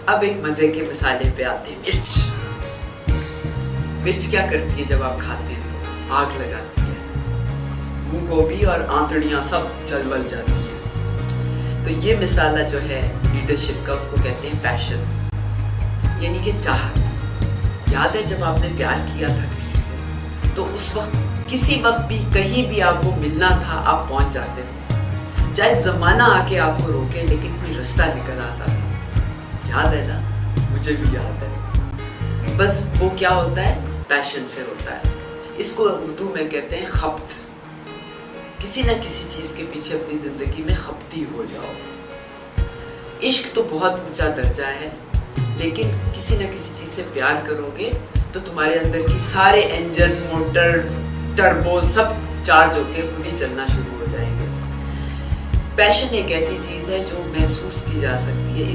اب ایک مزے کے مسالے پہ آتے ہیں، مرچ۔ مرچ کیا کرتی ہے جب آپ کھاتے ہیں تو آگ لگاتی ہے، منہ گوبھی اور آنتڑیاں سب جل ول جاتی ہیں۔ تو یہ مسالہ جو ہے لیڈرشپ کا، اس کو کہتے ہیں پیشن، یعنی کہ چاہت۔ یاد ہے جب آپ نے پیار کیا تھا کسی سے تو اس وقت کسی وقت بھی کہیں بھی آپ کو ملنا تھا آپ پہنچ جاتے تھے، چاہے زمانہ آ کے آپ کو روکے لیکن کوئی رستہ نکل آتا تھا۔ یاد ہے نا؟ مجھے بھی یاد ہے۔ بس وہ کیا ہوتا ہے؟ پیشن سے ہوتا ہے۔ اس کو اردو میں کہتے ہیں خپت۔ کسی نہ کسی چیز کے پیچھے اپنی زندگی میں خپتی ہو جاؤ۔ عشق تو بہت اونچا درجہ ہے، لیکن کسی نہ کسی چیز سے پیار کرو گے تو تمہارے اندر کی سارے انجن، موٹر، ٹربو سب چارج ہو کے خود ہی چلنا شروع ہو جائیں گے۔ پیشن ایک ایسی چیز ہے جو محسوس کی جا سکتی ہے،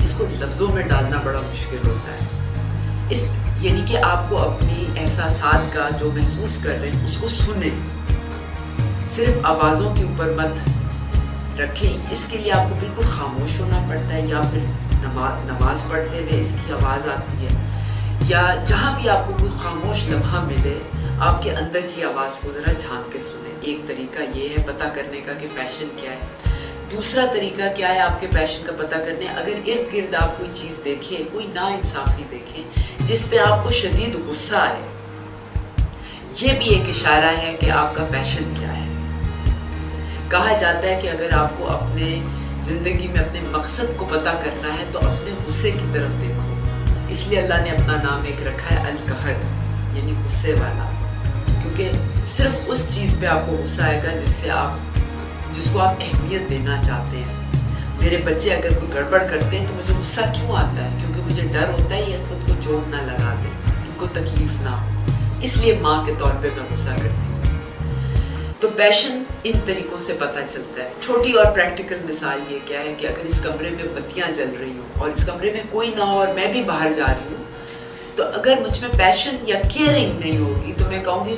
اس کو لفظوں میں ڈالنا بڑا مشکل ہوتا ہے۔ یعنی کہ آپ کو اپنی احساسات کا جو محسوس کر رہے ہیں اس کو سنیں، صرف آوازوں کے اوپر مت رکھیں۔ اس کے لیے آپ کو بالکل خاموش ہونا پڑتا ہے، یا پھر نماز پڑھتے ہوئے اس کی آواز آتی ہے، یا جہاں بھی آپ کو کوئی خاموش لمحہ ملے آپ کے اندر کی آواز کو ذرا جھانک کے سنیں۔ ایک طریقہ یہ ہے پتہ کرنے کا کہ پیشن کیا ہے۔ دوسرا طریقہ کیا ہے آپ کے پیشن کا پتہ کرنے؟ اگر ارد گرد آپ کوئی چیز دیکھیں، کوئی ناانصافی دیکھیں جس پہ آپ کو شدید غصہ آئے، یہ بھی ایک اشارہ ہے کہ آپ کا پیشن کیا ہے۔ کہا جاتا ہے کہ اگر آپ کو اپنے زندگی میں اپنے مقصد کو پتہ کرنا ہے تو اپنے غصے کی طرف دیکھو۔ اس لیے اللہ نے اپنا نام ایک رکھا ہے القہر، یعنی غصے والا، کیونکہ صرف اس چیز پہ آپ کو غصہ آئے گا جس کو آپ اہمیت دینا چاہتے ہیں۔ میرے بچے اگر کوئی گڑبڑ کرتے ہیں تو مجھے غصہ کیوں آتا ہے؟ کیونکہ مجھے ڈر ہوتا ہے یہ خود کو چوٹ نہ لگا دیں، ان کو تکلیف نہ ہو، اس لیے ماں کے طور پہ میں غصہ کرتی ہوں۔ تو پیشن ان طریقوں سے پتہ چلتا ہے۔ چھوٹی اور پریکٹیکل مثال یہ کیا ہے کہ اگر اس کمرے میں بتیاں جل رہی ہوں اور اس کمرے میں کوئی نہ ہو اور میں بھی باہر جا رہی ہوں، تو اگر مجھ میں پیشن یا کیئرنگ نہیں ہوگی تو میں کہوں گی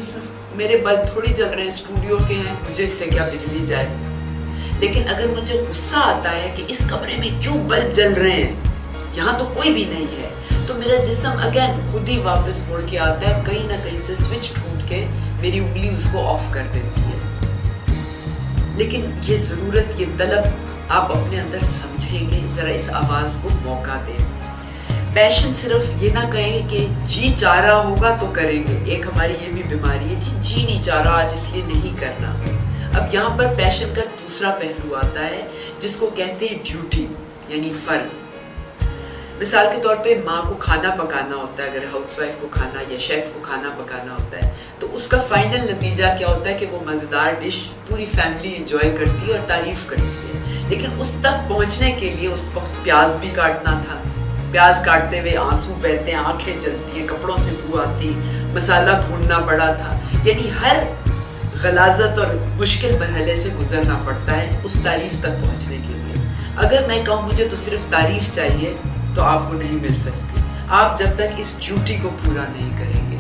میرے بلب تھوڑی جل رہے ہیں، اسٹوڈیو کے ہیں، مجھے اس سے کیا بجلی جائے۔ لیکن اگر مجھے غصہ آتا ہے کہ اس کمرے میں کیوں بلب جل رہے ہیں، یہاں تو کوئی بھی نہیں ہے، تو میرا جسم اگین خود ہی واپس مڑ کے آتا ہے، کہیں نہ کہیں سے سوئچ ڈھونڈ کے میری انگلی اس کو آف کر دیتی ہے۔ لیکن یہ ضرورت، یہ طلب آپ اپنے اندر سمجھیں گے، ذرا اس آواز کو موقع دیں۔ پیشن صرف یہ نہ کہیں کہ جی چاہ رہا ہوگا تو کریں گے۔ ایک ہماری یہ بھی بیماری ہے، جی نہیں چاہ رہا آج اس لیے نہیں کرنا۔ اب یہاں پر پیشن کا دوسرا پہلو آتا ہے جس کو کہتے ہیں ڈیوٹی، یعنی فرض۔ مثال کے طور پہ ماں کو کھانا پکانا ہوتا ہے، اگر ہاؤس وائف کو کھانا یا شیف کو کھانا پکانا ہوتا ہے تو اس کا فائنل نتیجہ کیا ہوتا ہے کہ وہ مزیدار ڈش پوری فیملی انجوائے کرتی ہے اور تعریف کرتی ہے۔ لیکن اس تک پہنچنے کے لیے اس وقت پیاز بھی کاٹنا تھا، پیاز کاٹتے ہوئے آنسو بہتے ہیں، آنکھیں جلتی ہیں، کپڑوں سے بو آتی، مسالہ بھوننا پڑا تھا، یعنی ہر غلاظت اور مشکل مرحلے سے گزرنا پڑتا ہے اس تعریف تک پہنچنے کے لیے۔ اگر میں کہوں مجھے تو صرف تعریف چاہیے تو آپ کو نہیں مل سکتی، آپ جب تک اس ڈیوٹی کو پورا نہیں کریں گے۔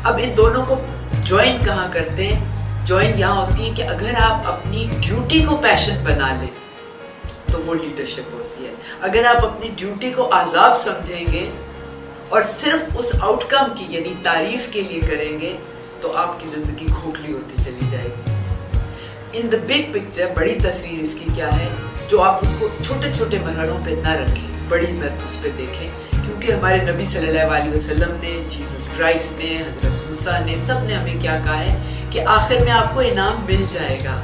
اب ان دونوں کو جوائن کہاں کرتے ہیں؟ جوائن یہاں ہوتی ہے کہ اگر آپ اپنی ڈیوٹی کو پیشن بنا لیں تو وہ لیڈرشپ ہوتی ہے۔ اگر آپ اپنی ڈیوٹی کو عذاب سمجھیں گے اور صرف اس آؤٹ کم کی یعنی تعریف کے لیے کریں گے تو آپ کی زندگی کھوکھلی ہوتی چلی جائے گی۔ ان دا بگ پکچر، بڑی تصویر اس کی کیا ہے، جو آپ اس کو چھوٹے چھوٹے مرحلوں پہ نہ رکھیں، بڑی اس پہ دیکھیں، کیونکہ ہمارے نبی صلی اللہ علیہ وسلم نے، جیسس کرائسٹ نے، حضرت موسیٰ نے، سب نے ہمیں کیا کہا ہے کہ آخر میں آپ کو انعام مل جائے گا،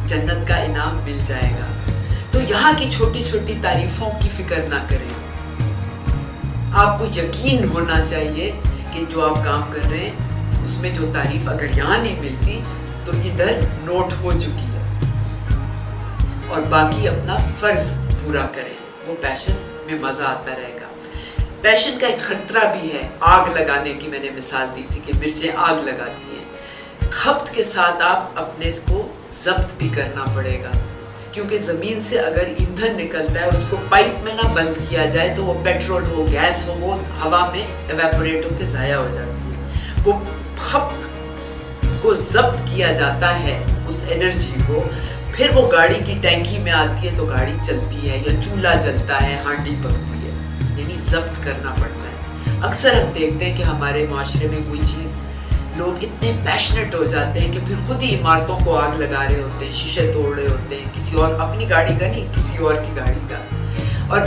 جنت کا انعام مل جائے گا۔ تو یہاں کی چھوٹی چھوٹی تعریفوں کی فکر نہ کریں، آپ کو یقین ہونا چاہیے کہ جو آپ کام کر رہے ہیں اس میں جو تعریف اگر یہاں نہیں ملتی تو ادھر نوٹ ہو چکی ہے، اور باقی اپنا فرض پورا کریں، وہ پیشن میں مزہ آتا رہے گا۔ پیشن کا ایک خطرہ بھی ہے، آگ لگانے کی میں نے مثال دی تھی کہ مرچیں آگ لگاتی ہیں۔ خپت کے ساتھ آپ اپنے اس کو ضبط بھی کرنا پڑے گا، کیونکہ زمین سے اگر ایندھن نکلتا ہے اور اس کو پائپ میں نہ بند کیا جائے تو وہ پیٹرول ہو، گیس ہو، وہ ہوا میں ایویپوریٹ ہو کے ضائع ہو جاتی ہے۔ وہ خپت کو ضبط کیا جاتا ہے، اس انرجی کو پھر وہ گاڑی کی ٹینکی میں آتی ہے تو گاڑی چلتی ہے یا چولہا جلتا ہے, ہانڈی پکتی ہے, یعنی ضبط کرنا پڑتا ہے. اکثر ہم دیکھتے ہیں کہ ہمارے معاشرے میں کوئی چیز لوگ اتنے پیشنٹ ہو جاتے ہیں کہ پھر خود ہی عمارتوں کو آگ لگا رہے ہوتے ہیں, شیشے توڑ رہے ہوتے ہیں, کسی اور اپنی گاڑی کا نہیں کسی اور کی گاڑی کا, اور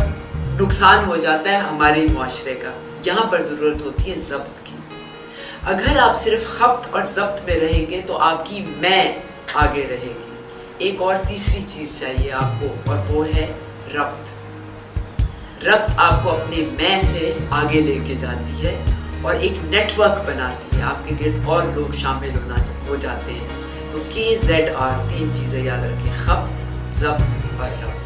نقصان ہو جاتا ہے ہمارے معاشرے کا. یہاں پر ضرورت ہوتی ہے ضبط کی. اگر آپ صرف خبط اور ضبط میں رہیں گے تو آپ کی میں آگے رہے گی. ایک اور تیسری چیز چاہیے آپ کو, اور وہ ہے ربط. ربط آپ کو اپنے میں سے آگے لے کے جاتی ہے اور ایک نیٹ ورک بناتی ہے, آپ کے گرد اور لوگ شامل ہو جاتے ہیں. تو KZR 3 چیزیں یاد رکھیں, خبط, ضبط اور ربط.